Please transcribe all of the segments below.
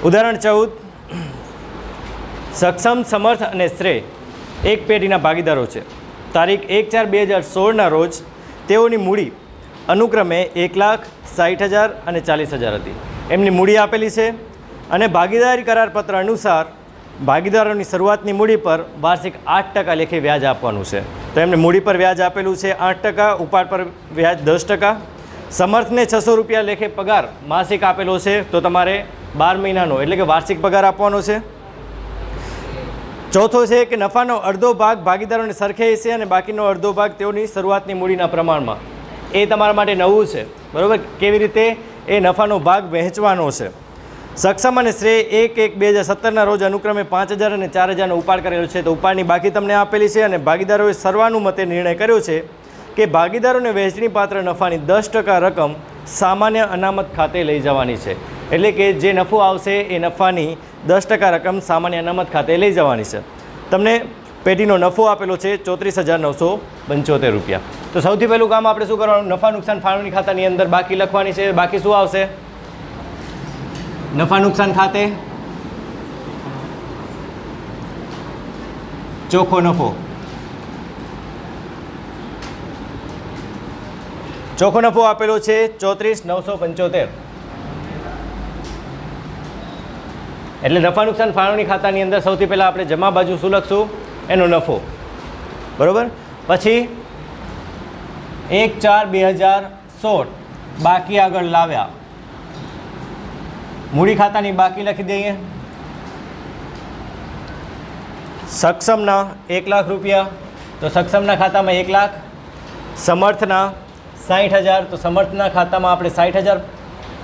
ઉદાહરણ 14, સક્ષમ, સમર્થ અને શ્રેય એક પેઢીના ભાગીદારો છે. તારીખ 1/4/2016ના રોજ તેઓની મૂડી અનુક્રમે 1,60,000 અને 40,000 હતી. એમની મૂડી આપેલી છે અને ભાગીદારી કરારપત્ર અનુસાર ભાગીદારોની શરૂઆતની મૂડી પર વાર્ષિક 8% લેખે વ્યાજ આપવાનું છે. તો એમને મૂડી પર વ્યાજ આપેલું છે 8%, ઉપાડ પર વ્યાજ 10%. સમર્થને 600 રૂપિયા લેખે પગાર માસિક આપેલો છે, તો તમારે 12 મહિનાનો એટલે કે વાર્ષિક પગાર આપવાનો છે. ચોથો છે કે નફાનો અડધો ભાગ ભાગીદારોને સરખે છે અને બાકીનો અડધો ભાગ તેઓની શરૂઆતની મૂડીના પ્રમાણમાં. એ તમારા માટે નવું છે, બરાબર. કેવી રીતે એ નફાનો ભાગ વહેંચવાનો છે. સક્ષમ અને શ્રેય 1/1/2017ના રોજ અનુક્રમે 5,000 અને 4,000નો ઉપાડ કરેલો છે. તો ઉપાડની બાકી તમને આપેલી છે અને ભાગીદારોએ સર્વાનુમતે નિર્ણય કર્યો છે કે ભાગીદારોને વહેંચણી પાત્ર નફાની 10% રકમ સામાન્ય અનામત ખાતે લઈ જવાની છે. એટલે કે જે નફો આવશે એ નફાની 10% રકમ સામાન્ય અનામત ખાતે લઈ જવાની છે. તમને પેઢીનો નફો આપેલો છે 34,975 રૂપિયા. તો સૌથી પહેલું કામ આપણે શું કરવાનું? નફા નુકસાન ફાળવણી ખાતાની અંદર બાકી લખવાની છે. બાકી શું આવશે? નફા નુકસાન ખાતે ચોખ્ખો નફો. ચોખ્ખો નફો આપેલો છે 34,975. એટલે નફા નુકસાન ફાળવણી ખાતાની અંદર સૌથી પહેલાં આપણે જમા બાજુ શું લખશું? એનો નફો, બરાબર. પછી 1/4/2016 બાકી આગળ લાવ્યા. મૂડી ખાતાની બાકી લખી દઈએ. સક્ષમના 1,00,000 રૂપિયા, તો સક્ષમના ખાતામાં 1,00,000. સમર્થના 60,000, તો સમર્થના ખાતામાં આપણે 60,000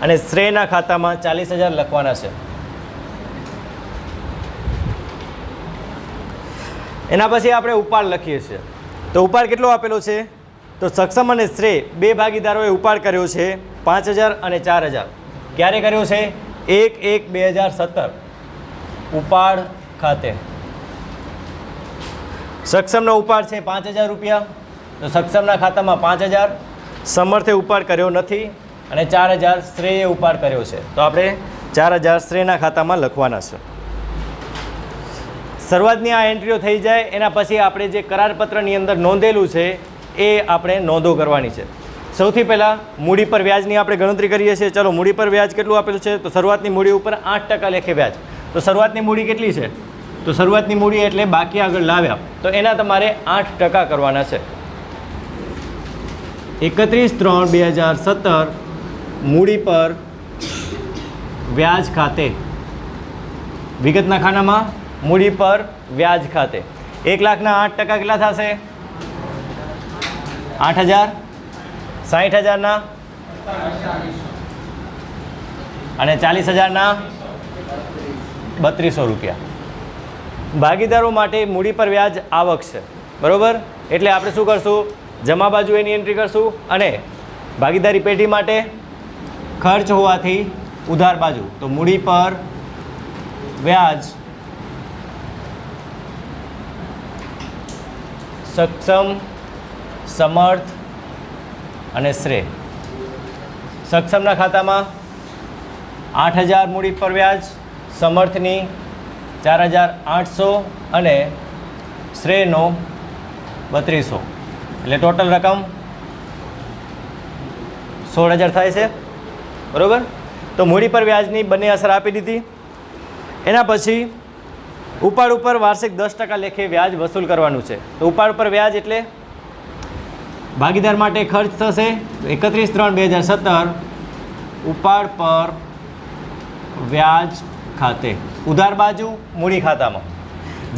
અને શ્રેયના ખાતામાં 40,000 લખવાના છે. એના પછી આપણે ઉપાડ લખીએ છીએ. તો ઉપાડ કેટલો આપેલો છે? તો સક્ષમ અને શ્રેય બે ભાગીદારોએ ઉપાડ કર્યો છે 5,000 અને 4,000. ક્યારે કર્યો છે? 1/1/2017 ઉપાડ ખાતે. સક્ષમનો ઉપાડ છે 5,000 રૂપિયા, તો સક્ષમના ખાતામાં 5,000. સમર્થે ઉપાડ કર્યો નથી અને 4,000 શ્રેયે ઉપાડ કર્યો છે, તો આપણે 4,000 શ્રેયના ખાતામાં લખવાના છે. શરૂઆતની આ એન્ટ્રીઓ થઈ જાય એના પછી આપણે જે કરારપત્રની અંદર નોંધેલું છે એ આપણે નોંધો કરવાની છે. સૌથી પહેલાં મૂડી પર વ્યાજની આપણે ગણતરી કરીએ છીએ. ચલો, મૂડી પર વ્યાજ કેટલું આપેલું છે? તો શરૂઆતની મૂડી ઉપર 8% લેખે વ્યાજ. તો શરૂઆતની મૂડી કેટલી છે? તો શરૂઆતની મૂડી એટલે બાકી આગળ લાવ્યા, તો એના તમારે 8% કરવાના છે. 31/3/2017 મૂડી પર વ્યાજ ખાતે. વિગતના ખાનામાં મૂડી પર વ્યાજ ખાતે 1,00,000ના 8% કેટલા થશે? 8,000. 60,000ના અને 40,000ના 3,200 રૂપિયા. ભાગીદારો માટે મૂડી પર વ્યાજ આવક છે, બરાબર. એટલે આપણે શું કરશું? જમા બાજુ એની એન્ટ્રી કરશું અને ભાગીદારી પેઢી માટે ખર્ચ હોવાથી ઉધાર બાજુ, તો મૂડી પર વ્યાજ સક્ષમ, સમર્થ અને શ્રેય. સક્ષમના ખાતામાં 8,000 મૂડી પર વ્યાજ, સમર્થની 4,800 અને શ્રેયનો 3,200. એટલે ટોટલ રકમ 16,000 થાય છે, બરાબર. તો મૂડી પર વ્યાજની બંને અસર આપી દીધી. એના પછી ઉપાડ ઉપર વાર્ષિક 10% લેખે વ્યાજ વસૂલ કરવાનું છે. તો ઉપાડ ઉપર વ્યાજ એટલે ભાગીદાર માટે ખર્ચ થશે 31/3/2017 ઉપાડ પર વ્યાજ ખાતે. ઉધાર બાજુ મૂડી ખાતામાં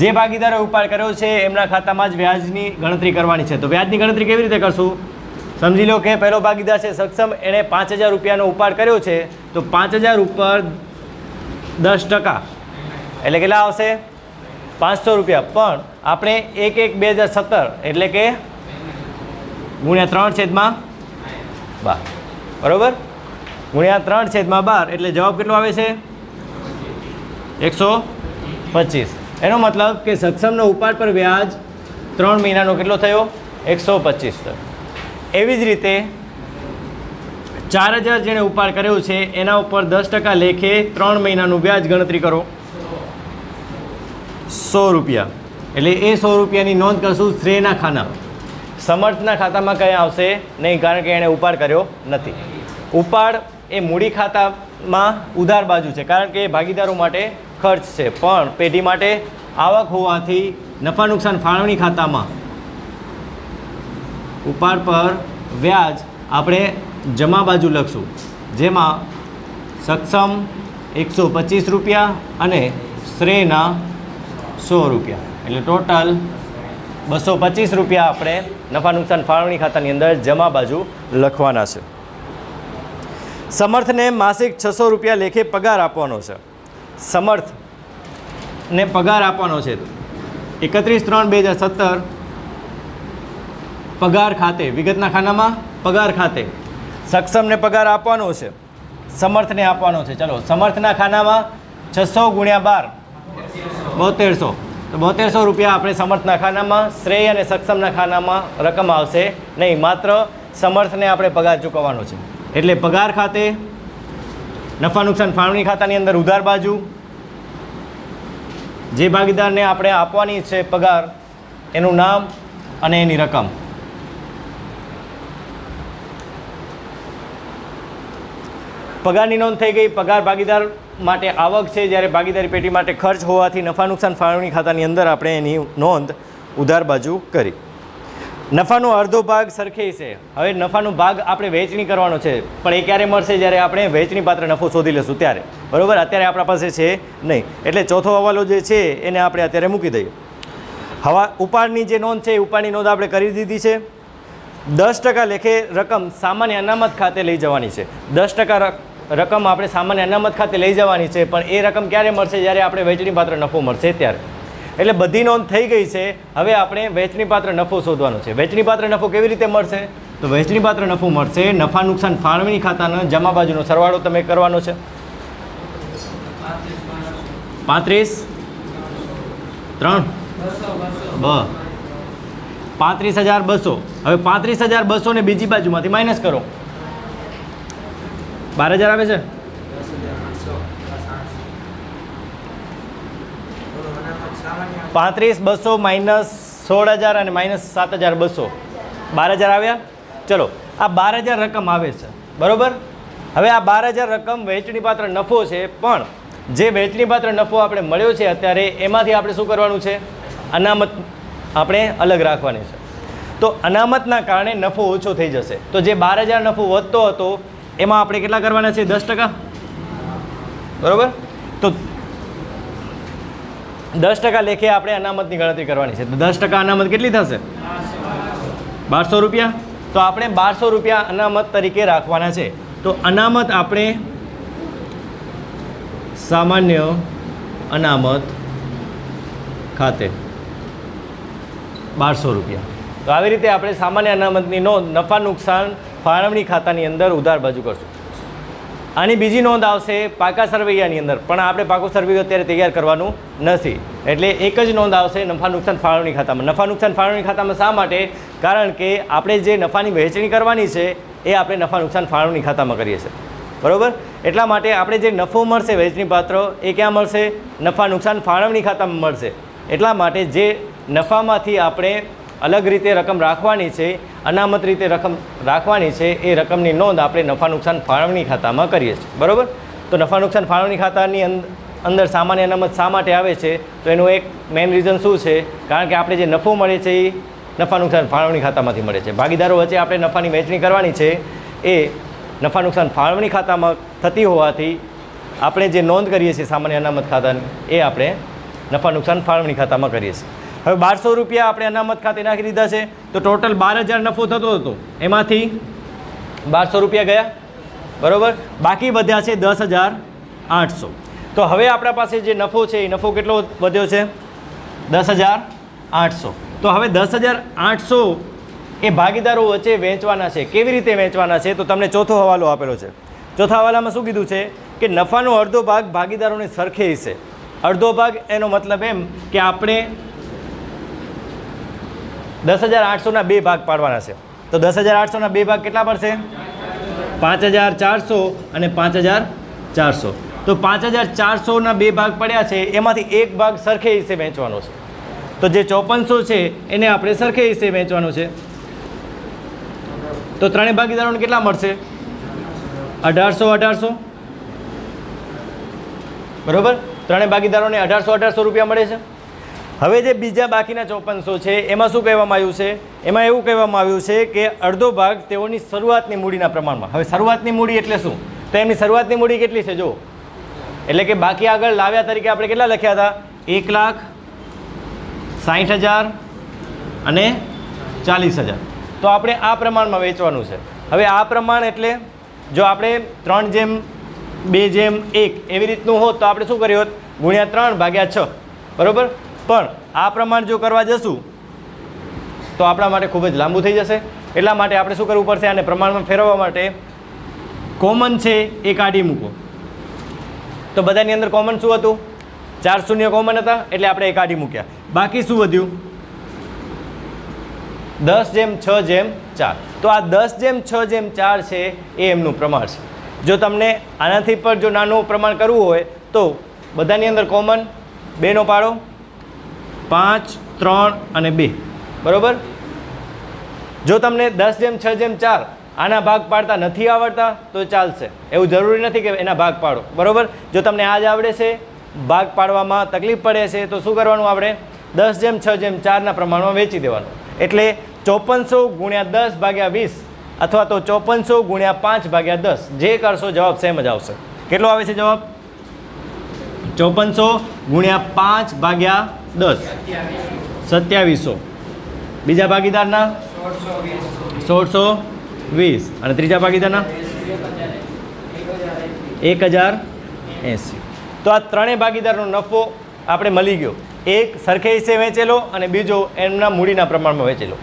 જે ભાગીદારોએ ઉપાડ કર્યો છે એમના ખાતામાં જ વ્યાજની ગણતરી કરવાની છે. તો વ્યાજની ગણતરી કેવી રીતે કરશું? સમજી લો કે પહેલો ભાગીદાર છે સક્ષમ, એણે 5,000 રૂપિયાનો ઉપાડ કર્યો છે, તો 5,000 ઉપર 10% એટલે કેટલા આવશે? 500 રૂપિયા. પણ આપણે 1/1/2017 એટલે કે ગુણ્યા 3/12, બરાબર. ગુણ્યા 3/12 એટલે જવાબ કેટલો આવે છે? 125. એનો મતલબ કે સક્ષમનો ઉપાડ પર વ્યાજ 3 મહિનાનો કેટલો થયો? 125 થયો. એવી જ રીતે 4000 જેણે ઉપાડ કર્યો છે એના ઉપર 10% લેખે 3 મહિનાનું વ્યાજ ગણતરી કરો 100 રૂપિયા. એટલે એ 100 રૂપિયાની નોંધ કરશું શ્રેયના ખાના. સમર્થના ખાતામાં કંઈ આવશે નહીં, કારણ કે એણે ઉપાડ કર્યો નથી. ઉપાડ એ મૂડી ખાતામાં ઉધાર બાજુ છે, કારણ કે એ ભાગીદારો માટે ખર્ચ છે, પણ પેઢી માટે આવક હોવાથી નફા નુકસાન ફાળવણી ખાતામાં ઉપાડ પર વ્યાજ આપણે જમા બાજુ લખશું, જેમાં સક્ષમ 125 રૂપિયા અને શ્રેયના 100 રૂપિયા, એટલે ટોટલ 225 રૂપિયા આપણે નફા નુકસાન ફાળવણી ખાતાની અંદર જમા બાજુ લખવાના છે. સમર્થને માસિક 600 રૂપિયા લેખે પગાર આપવાનો છે. સમર્થને પગાર આપવાનો છે 31/3/2017 પગાર ખાતે, વિગતના ખાનામાં પગાર ખાતે. સક્ષમને પગાર આપવાનો છે, સમર્થને આપવાનો છે. ચલો, સમર્થના ખાનામાં 600 × 12 7200, તો 7200 રૂપિયા આપણે સમર્થના ખાનામાં, શ્રેય અને સક્ષમના ખાનામાં રકમ આવશે નહીં, માત્ર સમર્થને આપણે પગાર ચૂકવવાનો છે. એટલે પગાર ખાતે નફા નુકસાન ફાળવણી ખાતાની અંદર ઉધાર બાજુ જે ભાગીદારને આપણે આપવાની છે પગાર, એનું નામ અને એની રકમ. પગારની નોંધ થઈ ગઈ. પગાર ભાગીદાર માટે આવક છે, જ્યારે ભાગીદારી પેટી માટે ખર્ચ હોવાથી નફા નુકસાન ફાળવણી ખાતાની અંદર આપણે એની નોંધ ઉધાર બાજુ કરી. નફાનો અડધો ભાગ સરખે છે. હવે નફાનો ભાગ આપણે વહેંચણી કરવાનો છે, પણ એ ક્યારે મળશે? જ્યારે આપણે વહેંચણી પાત્ર નફો શોધી લેશું ત્યારે, બરાબર. અત્યારે આપણા પાસે છે નહીં, એટલે ચોથો હવાલો જે છે એને આપણે અત્યારે મૂકી દઈએ. ઉપાડની જે નોંધ છે, ઉપાડની નોંધ આપણે કરી દીધી છે. 10% લેખે રકમ સામાન્ય અનામત ખાતે લઈ જવાની છે. 10% રકમ આપણે સામાન્ય અનામત ખાતે લઈ જવાની છે, પણ એ રકમ ક્યારે મળશે? જ્યારે આપણે વહેંચણી પાત્ર નફો મળશે ત્યારે. એટલે બધી નોંધ થઈ ગઈ છે. હવે આપણે વહેંચણી પાત્ર નફો શોધવાનો છે. વહેંચણી પાત્ર નફો કેવી રીતે મળશે? તો વહેંચણી પાત્ર નફો મળશે નફા નુકસાન ફાળવણી ખાતાનો જમા બાજુનો સરવાળો તમે કરવાનો છે. 35 3 35,200. હવે 35,200 ને બીજી બાજુમાંથી માઇનસ કરો, 12,000 આવે છે. -35,200 -16,000 અને -7,200, 12,000 આવ્યા. ચલો, આ 12,000 રકમ આવે છે, બરાબર. હવે આ 12,000 રકમ વહેંચણી પાત્ર નફો છે, પણ જે વહેંચણી પાત્ર નફો આપણે મળ્યો છે અત્યારે, એમાંથી આપણે શું કરવાનું છે? અનામત આપણે અલગ રાખવાની છે. તો અનામતના કારણે નફો ઓછો થઈ જશે. તો જે 12,000 નફો વધતો હતો એમાં આપણે કેટલા કરવાના છે? 10%, બરાબર. તો 10% લેખે આપણે અનામતની ગણતરી કરવાની છે. તો 10% અનામત કેટલી થશે? 1200 રૂપિયા. તો આપણે 1200 રૂપિયા અનામત તરીકે રાખવાના છે. તો અનામત આપણે સામાન્ય અનામત ખાતે 1200 રૂપિયા. તો આવી રીતે આપણે સામાન્ય અનામતની નોંધ નફા નુકસાન ફાળવણી ખાતાની અંદર ઉધાર બાજુ કરશું. આની બીજી નોંધ આવશે પાકા સરવૈયાની અંદર, પણ આપણે પાકો સરવૈયો અત્યારે તૈયાર કરવાનું નથી, એટલે એક જ નોંધ આવશે નફા નુકસાન ફાળવણી ખાતામાં. નફા નુકસાન ફાળવણી ખાતામાં શા માટે? કારણ કે આપણે જે નફાની વહેંચણી કરવાની છે એ આપણે નફા નુકસાન ફાળવણી ખાતામાં કરીએ છીએ, બરાબર. એટલા માટે આપણે જે નફો મળશે વહેંચણી પાત્ર, એ ક્યાં મળશે? નફા નુકસાન ફાળવણી ખાતામાં મળશે. એટલા માટે જે નફામાંથી આપણે અલગ રીતે રકમ રાખવાની છે, અનામત રીતે રકમ રાખવાની છે, એ રકમની નોંધ આપણે નફા નુકસાન ફાળવણી ખાતામાં કરીએ છીએ, બરાબર. તો નફા નુકસાન ફાળવણી ખાતાની અંદર સામાન્ય અનામત શા માટે આવે છે? તો એનું એક મેઇન રીઝન શું છે? કારણ કે આપણે જે નફો મળે છે એ નફા નુકસાન ફાળવણી ખાતામાંથી મળે છે. ભાગીદારો વચ્ચે આપણે નફાની વહેંચણી કરવાની છે, એ નફા નુકસાન ફાળવણી ખાતામાં થતી હોવાથી આપણે જે નોંધ કરીએ છીએ સામાન્ય અનામત ખાતાની, એ આપણે નફા નુકસાન ફાળવણી ખાતામાં કરીએ છીએ. હવે 1200 રૂપિયા આપણે અનામત ખાતે નાખી દીધા છે, તો ટોટલ 12,000 નફો થતો હતો, એમાંથી 1200 રૂપિયા ગયા, બરાબર. બાકી વધ્યા છે 10,800. તો હવે આપણા પાસે જે નફો છે એ નફો કેટલો વધ્યો છે? 10,800. તો હવે 10,800 એ ભાગીદારો વચ્ચે વહેંચવાના છે. કેવી રીતે વહેંચવાના છે? તો તમને ચોથો હવાલો આપેલો છે. ચોથા હવાલામાં શું કીધું છે? કે નફાનો અડધો ભાગ ભાગીદારોને સરખે હિસ્સે. અડધો ભાગ એનો મતલબ એમ કે આપણે 10,800ના 2 ભાગ પાડવાના છે. તો 10,800ના 2 ભાગ કેટલા પડશે? 5,400 અને 5,400. તો 5,400ના બે ભાગ પડ્યા છે, એમાંથી એક ભાગ સરખે હિસ્સે વહેંચવાનો છે. તો જે 5400 છે એને આપણે સરખે હિસ્સે વહેંચવાનું છે. તો ત્રણેય ભાગીદારોને કેટલા મળશે? 1800 બરાબર. ત્રણેય ભાગીદારોને 1800 રૂપિયા મળે છે. હવે જે બીજા બાકીના 5400 છે એમાં શું કહેવામાં આવ્યું છે? એમાં એવું કહેવામાં આવ્યું છે કે અડધો ભાગ તેઓની શરૂઆતની મૂડીના પ્રમાણમાં. હવે શરૂઆતની મૂડી એટલે શું? તો એમની શરૂઆતની મૂડી કેટલી છે જો, એટલે કે બાકી આગળ લાવ્યા તરીકે આપણે કેટલા લખ્યા હતા? 1,60,000 અને 40,000. તો આપણે આ પ્રમાણમાં વેચવાનું છે. હવે આ પ્રમાણ એટલે જો આપણે 3:2:1 એવી રીતનું હોત તો આપણે શું કર્યું હોત? ગુણ્યા 3/6 બરાબર. પણ આ પ્રમાણ જો કરવા જશું તો આપણા માટે ખૂબ જ લાંબુ થઈ જશે. એટલા માટે આપણે શું કરવું પડશે? આને પ્રમાણમાં ફેરવવા માટે કોમન છે એ કાઢી મૂકો. તો બધાની અંદર કોમન શું હતું? 4 શૂન્ય કોમન હતા એટલે આપણે એ કાઢી મૂક્યા. બાકી શું વધ્યું? 10:6:4. તો આ 10:6:4 છે એ એમનું પ્રમાણ છે. જો તમને આનાથી પર જો નાનું પ્રમાણ કરવું હોય તો બધાની અંદર કોમન 2નો પાડો, 5, 3 અને 2 બરાબર. જો તમને 10:6:4 આના ભાગ પાડતા નથી આવડતા તો ચાલશે, એવું જરૂરી નથી કે એના ભાગ પાડો બરાબર. જો તમને આ જ આવડે છે, ભાગ પાડવામાં તકલીફ પડે છે તો શું કરવાનું? આપણે 10:6:4ના પ્રમાણમાં વેચી દેવાનું. એટલે 5400 × 10/20 અથવા તો 5400 × 5/10 જે કરશો જવાબ સેમ જ આવશે. કેટલો આવે છે જવાબ? 5400 × 5/10 2700. બીજા ભાગીદારના 1620 અને ત્રીજા ભાગીદારના 1080. તો આ ત્રણેય ભાગીદારનો નફો આપણે મળી ગયો. એક સરખે હિસ્સે વેચેલો અને બીજો એમના મૂડીના પ્રમાણમાં વેચેલો.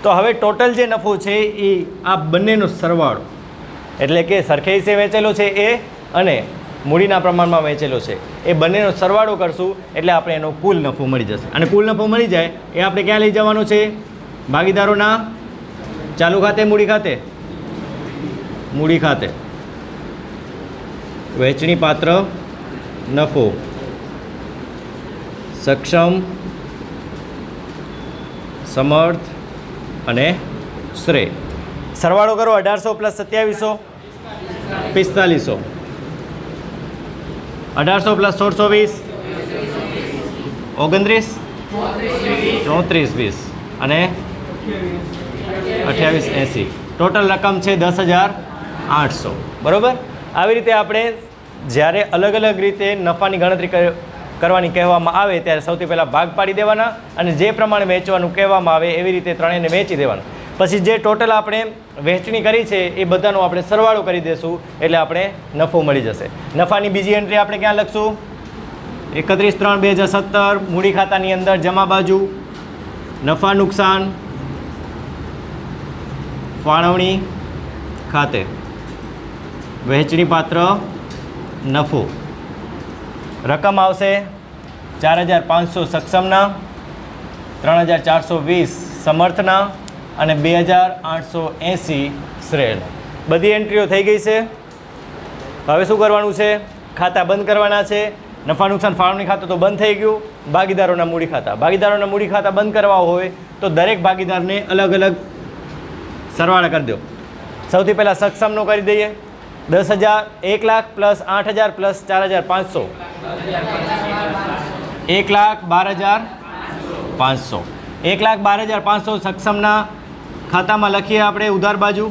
તો હવે ટોટલ જે નફો છે એ આ બંનેનો સરવાળો, એટલે કે સરખે હિસ્સે વેચેલો છે એ અને મૂડીના પ્રમાણમાં વેચેલો છે એ બંનેનો સરવાળો કરશું એટલે આપણે એનો કુલ નફો મળી જશે. અને કુલ નફો મળી જાય એ આપણે ક્યાં લઈ જવાનો છે? ભાગીદારોના ચાલુ ખાતે, મૂડી ખાતે, મૂડી ખાતે. વહેંચણી પાત્ર નફો, સક્ષમ, સમર્થ અને શ્રેય. સરવાળો કરો. 1800 + 2700 4500. 1800 + 1620 29 3420 અને 2880. ટોટલ રકમ છે 10,800 બરાબર. આવી રીતે આપણે જ્યારે અલગ અલગ રીતે નફાની ગણતરી કરવાની કહેવામાં આવે ત્યારે સૌથી પહેલાં ભાગ પાડી દેવાના અને જે પ્રમાણે વેચવાનું કહેવામાં આવે એવી રીતે ત્રણેયને વેચી દેવાનું. પછી જે ટોટલ આપણે વહેંચણી કરી છે એ બધાનો આપણે સરવાળો કરી દઈશું એટલે આપણે નફો મળી જશે. નફાની બીજી એન્ટ્રી આપણે ક્યાં લખશું? 31/3/2017 મૂડી ખાતાની અંદર જમા બાજુ નફા નુકસાન ફાળવણી ખાતે વહેંચણી પાત્ર નફો. રકમ આવશે 4,500 સક્ષમના, 3,420 સમર્થના અને 2,880 શ્રેયના. બધી એન્ટ્રીઓ થઈ ગઈ છે. હવે શું કરવાનું છે? ખાતા બંધ કરવાના છે. નફા નુકસાન ફાળવણી ખાતું તો બંધ થઈ ગયું. ભાગીદારોના મૂડી ખાતા, ભાગીદારોના મૂડી ખાતા બંધ કરવા હોય તો દરેક ભાગીદારને અલગ અલગ સરવાળા કરી દો. સૌથી પહેલાં સક્ષમનો કરી દઈએ. 10,000 1 લાખ + 8,000 + 4,500 1,12,500. 1,12,500 સક્ષમના ખાતામાં લખીએ આપણે ઉધાર બાજુ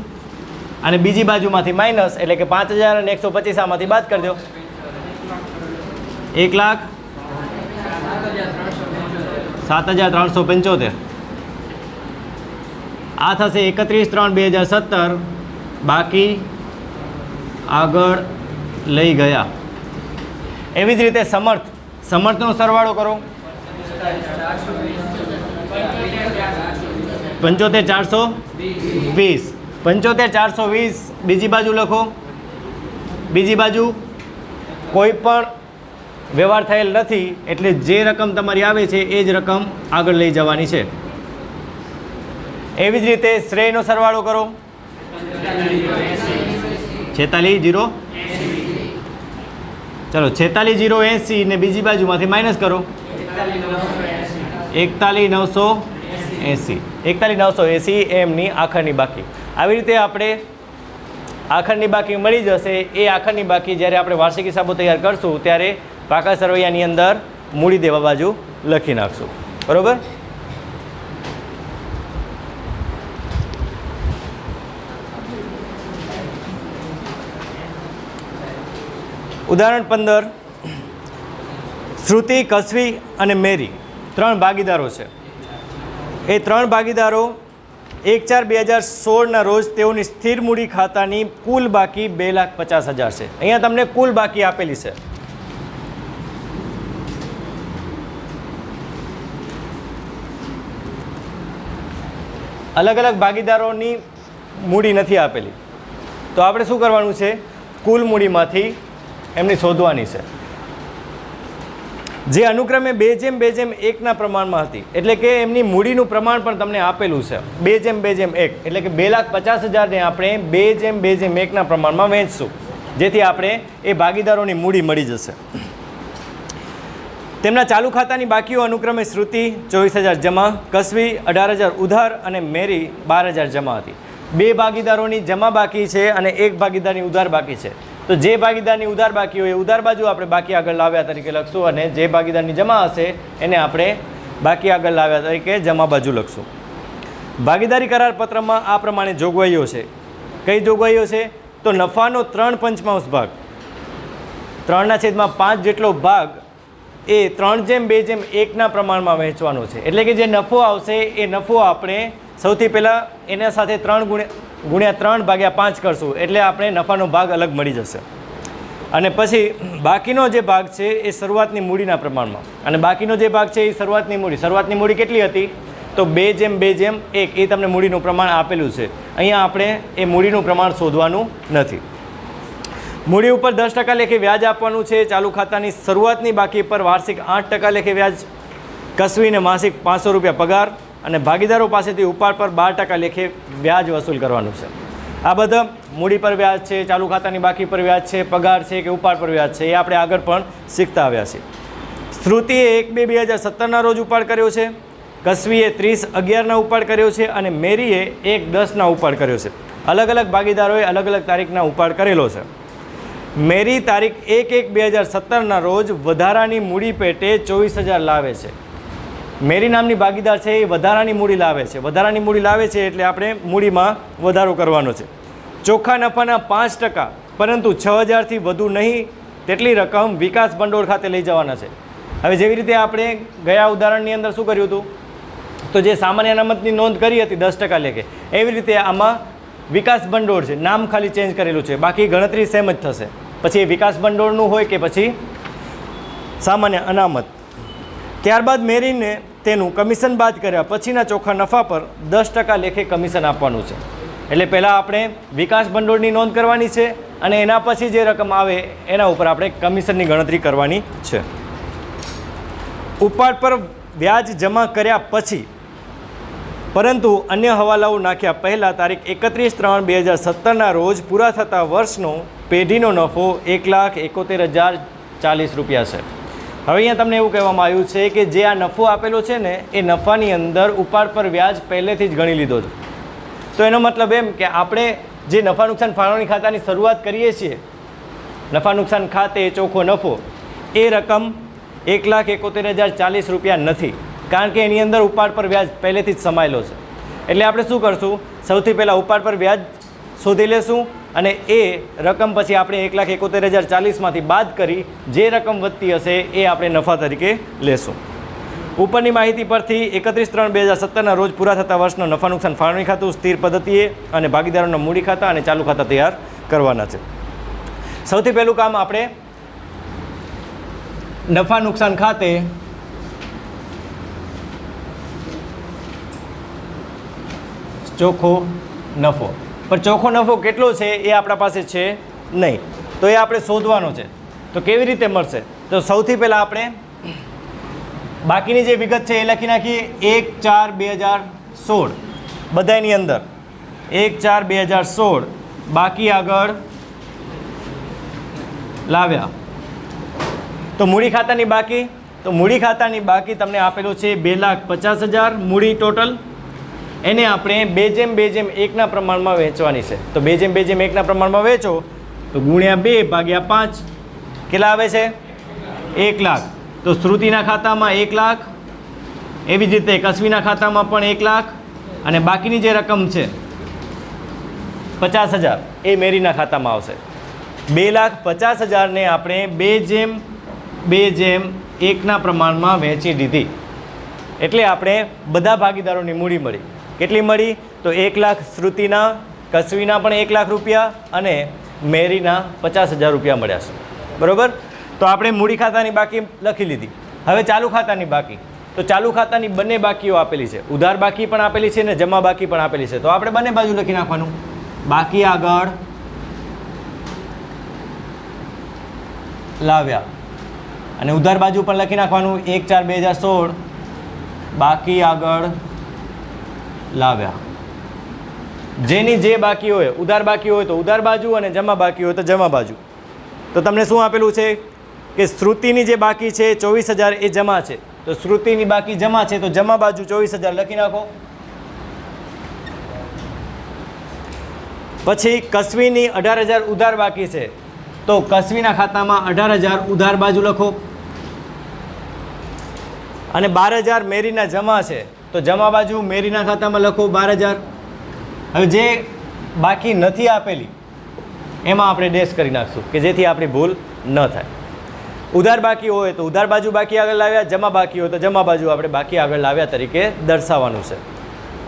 અને બીજી બાજુમાંથી માઇનસ એટલે કે 5,000 અને 125 આમાંથી બાદ કરી દો. 1,07,375. આ થશે 31/3/2017. બાકી આગળ લઈ ગયા. એવી જ રીતે સમર્થનો સરવાળો કરો. 75,420. 75,420 બીજી બાજુ લખો. બીજી બાજુ કોઈ પણ વ્યવહાર થયેલ નથી એટલે જે રકમ તમારી આવે છે એ જ રકમ આગળ લઈ જવાની છે. એવી જ રીતે શ્રેયનો સરવાળો કરો. 46,080 ચલો 46,080 ને બીજી બાજુમાંથી માઇનસ કરો 41,980 41,980 એમની આખરની બાકી. આવી રીતે આપણે આખરની બાકી મળી જશે. એ આખરની બાકી જ્યારે આપણે વાર્ષિક હિસાબો તૈયાર કરશું ત્યારે પાકા સરવૈયાની અંદર મૂડી દેવા બાજુ લખી નાખશું. બરાબર. ઉદાહરણ 15 શ્રુતિ, કસવી અને મેરી 3 ભાગીદારો છે. એ 3 ભાગીદારો 1/4/2016 રોજ તેઓની સ્થિર મૂડી ખાતાની કુલ બાકી 2,50,000 છે. અહીંયા તમને કુલ બાકી આપેલી છે. અલગ અલગ ભાગીદારોની મૂડી નથી આપેલી. તો આપણે શું કરવાનું છે? કુલ મૂડીમાંથી એમની શોધવાની છે, જે અનુક્રમે 2:2:1 પ્રમાણમાં હતી. એટલે કે એમની મૂડીનું પ્રમાણ પણ તમને આપેલું છે 2:2:1. એટલે કે 2,50,000ને આપણે 2:2:1 પ્રમાણમાં વહેંચશું, જેથી આપણે એ ભાગીદારોની મૂડી મળી જશે. તેમના ચાલુ ખાતાની બાકીઓ અનુક્રમે શ્રુતિ 24,000 જમા, કસવી 18,000 ઉધાર અને મેરી 12,000 જમા હતી. 2 ભાગીદારોની જમા બાકી છે અને 1 ભાગીદારની ઉધાર બાકી છે. તો જે ભાગીદારની ઉધાર બાકી હોય એ ઉધાર બાજુ આપણે બાકી આગળ લાવ્યા તરીકે લખશું, અને જે ભાગીદારની જમા હશે એને આપણે બાકી આગળ લાવ્યા તરીકે જમા બાજુ લખશું. ભાગીદારી કરાર પત્રમાં આ પ્રમાણે જોગવાઈઓ છે. કઈ જોગવાઈઓ છે? તો નફાનો 3/5 ભાગ, 3/5 જેટલો ભાગ એ 3:2:1 પ્રમાણમાં વહેંચવાનો છે. એટલે કે જે નફો આવશે એ નફો આપણે સૌથી પહેલાં એના સાથે 3 ગુણ્યા 3/5 કરશું, એટલે આપણે નફાનો ભાગ અલગ મળી જશે. અને પછી બાકીનો જે ભાગ છે એ શરૂઆતની મૂડીના પ્રમાણમાં, અને બાકીનો જે ભાગ છે એ શરૂઆતની મૂડી કેટલી હતી? તો 2:2:1 એ તમને મૂડીનું પ્રમાણ આપેલું છે. અહીંયા આપણે એ મૂડીનું પ્રમાણ શોધવાનું નથી. મૂડી ઉપર 10% લેખે વ્યાજ આપવાનું છે. ચાલુ ખાતાની શરૂઆતની બાકી પર વાર્ષિક 8% લેખે વ્યાજ, કસવીને માસિક 500 રૂપિયા પગાર, અને ભાગીદારો પાસેથી ઉપાડ પર 12% લેખે વ્યાજ વસૂલ કરવાનું છે. આ બધા મૂડી પર વ્યાજ છે, ચાલુ ખાતાની બાકી પર વ્યાજ છે, પગાર છે કે ઉપાડ પર વ્યાજ છે, એ આપણે આગળ પણ શીખતા આવ્યા છીએ. શ્રુતિએ 1/2/2017 રોજ ઉપાડ કર્યો છે, કસવીએ 30/11 ઉપાડ કર્યો છે, અને મેરીએ 1/10 ઉપાડ કર્યો છે. અલગ અલગ ભાગીદારોએ અલગ અલગ તારીખના ઉપાડ કરેલો છે. મેરી તારીખ 1/1/2017 રોજ વધારાની મૂડી પેટે 24,000 લાવે છે. મેરી નામની ભાગીદાર છે એ વધારાની મૂડી લાવે છે. વધારાની મૂડી લાવે છે એટલે આપણે મૂડીમાં વધારો કરવાનો છે. ચોખ્ખા નફાના 5%, પરંતુ 6,000થી વધુ નહીં તેટલી રકમ વિકાસ ભંડોળ ખાતે લઈ જવાના છે. હવે જેવી રીતે આપણે ગયા ઉદાહરણની અંદર શું કર્યું હતું? તો જે સામાન્ય અનામતની નોંધ કરી હતી 10% લેખે, એવી રીતે આમાં વિકાસ ભંડોળ છે, નામ ખાલી ચેન્જ કરેલું છે, બાકી ગણતરી સેમ જ થશે. પછી એ વિકાસ ભંડોળનું હોય કે પછી સામાન્ય અનામત. ત્યારબાદ મેરીને તેનું કમિશન બાદ કર્યા પછીના ચોખ્ખા નફા પર 10% લેખે કમિશન આપવાનું છે. એટલે પહેલાં આપણે વિકાસ ભંડોળની નોંધ કરવાની છે, અને એના પછી જે રકમ આવે એના ઉપર આપણે કમિશનની ગણતરી કરવાની છે. ઉપાડ પર વ્યાજ જમા કર્યા પછી, પરંતુ અન્ય હવાલાઓ નાખ્યા પહેલાં તારીખ 31/3/2017 રોજ પૂરા થતા વર્ષનો પેઢીનો નફો 1,71,040 રૂપિયા છે. હવે અહીંયા તમને એવું કહેવામાં આવ્યું છે કે જે આ નફો આપેલો છે ને એ નફાની અંદર ઉપાડ પર વ્યાજ પહેલેથી જ ગણી લીધો છે. તો એનો મતલબ એમ કે આપણે જે નફા નુકસાન ફાળવણી ખાતાની શરૂઆત કરીએ છીએ, નફા નુકસાન ખાતે ચોખ્ખો નફો, એ રકમ 1,71,040 રૂપિયા નથી, કારણ કે એની અંદર ઉપાડ પર વ્યાજ પહેલેથી જ સમાયેલો છે. એટલે આપણે શું કરશું? સૌથી પહેલાં ઉપાડ પર વ્યાજ શોધી લેશું, અને એ રકમ પછી આપણે 1,71,040માંથી બાદ કરી જે રકમ વધતી હશે એ આપણે નફા તરીકે લેશું. ઉપરની માહિતી પરથી 31/3/2017 રોજ પૂરા થતા વર્ષનો નફા નુકસાન ફાળવણી ખાતું, સ્થિર પદ્ધતિએ અને ભાગીદારોના મૂડી ખાતા અને ચાલુ ખાતા તૈયાર કરવાના છે. સૌથી પહેલું કામ આપણે નફા નુકસાન ખાતે ચોખ્ખો નફો, પણ ચોખ્ખો નફો કેટલો છે એ આપણા પાસે છે નહીં, તો એ આપણે શોધવાનો છે. તો કેવી રીતે મળશે? તો સૌથી પહેલાં આપણે બાકીની જે વિગત છે એ લખી નાખીએ. 1/4/2016 બધાની અંદર 1/4/2016, બાકી આગળ લાવ્યા. તો મૂડી ખાતાની બાકી, તો મૂડી ખાતાની બાકી તમને આપેલું છે 2,50,000 મૂડી ટોટલ. એને આપણે 2:1 પ્રમાણમાં વેચવાની છે. તો 2:1 પ્રમાણમાં વેચો તો ગુણ્યા 2 ભાગ્યા 5 કેટલા આવે છે? 1 લાખ. તો શ્રુતિના ખાતામાં 1 લાખ, એવી જ રીતે કસ્વીના ખાતામાં પણ 1 લાખ, અને બાકીની જે રકમ છે 50,000 એ મેરીના ખાતામાં આવશે. 2,50,000 ને આપણે 2:1 પ્રમાણમાં વેચી દીધી. એટલે આપણે બધા ભાગીદારોની મૂડી મળી. કેટલી મળી? તો 1 લાખ શ્રુતિના, કસ્વીના પણ 1 લાખ રૂપિયા અને મેરીના 50,000 રૂપિયા મળ્યા છે. બરાબર? તો આપણે મૂડી ખાતાની બાકી લખી લીધી. હવે ચાલુ ખાતાની બાકી. તો ચાલુ ખાતાની બંને બાકીઓ આપેલી છે. ઉધાર બાકી પણ આપેલી છે ને જમા બાકી પણ આપેલી છે. તો આપણે બંને બાજુ લખી નાખવાનું. બાકી આગળ લાવ્યા અને ઉધાર બાજુ પણ લખી નાખવાનું. 1/4/2016 બાકી આગળ લાવ્યા. જેની જે બાકી હોય, ઉધાર બાકી હોય તો ઉધાર બાજુ અને જમા બાકી હોય તો જમા બાજુ. તો તમને શું આપેલું છે કે શ્રુતિની જે બાકી છે 24,000 એ જમા છે. તો શ્રુતિની બાકી જમા છે તો જમા બાજુ 24,000 લખી નાખો. પછી કસ્વીની 18,000 ઉધાર બાકી છે તો કસ્વીના ખાતામાં 18,000 ઉધાર બાજુ લખો. અને 12,000 મેરીના જમા છે તો જમા બાજુ મેરીના ખાતામાં લખો 12,000. હવે જે બાકી નથી આપેલી એમાં આપણે ડેશ કરી નાખશું કે જેથી આપણી ભૂલ ન થાય. ઉધાર બાકી હોય તો ઉધાર બાજુ બાકી આગળ લાવ્યા, જમા બાકી હોય તો જમા બાજુ આપણે બાકી આગળ લાવ્યા તરીકે દર્શાવવાનું છે.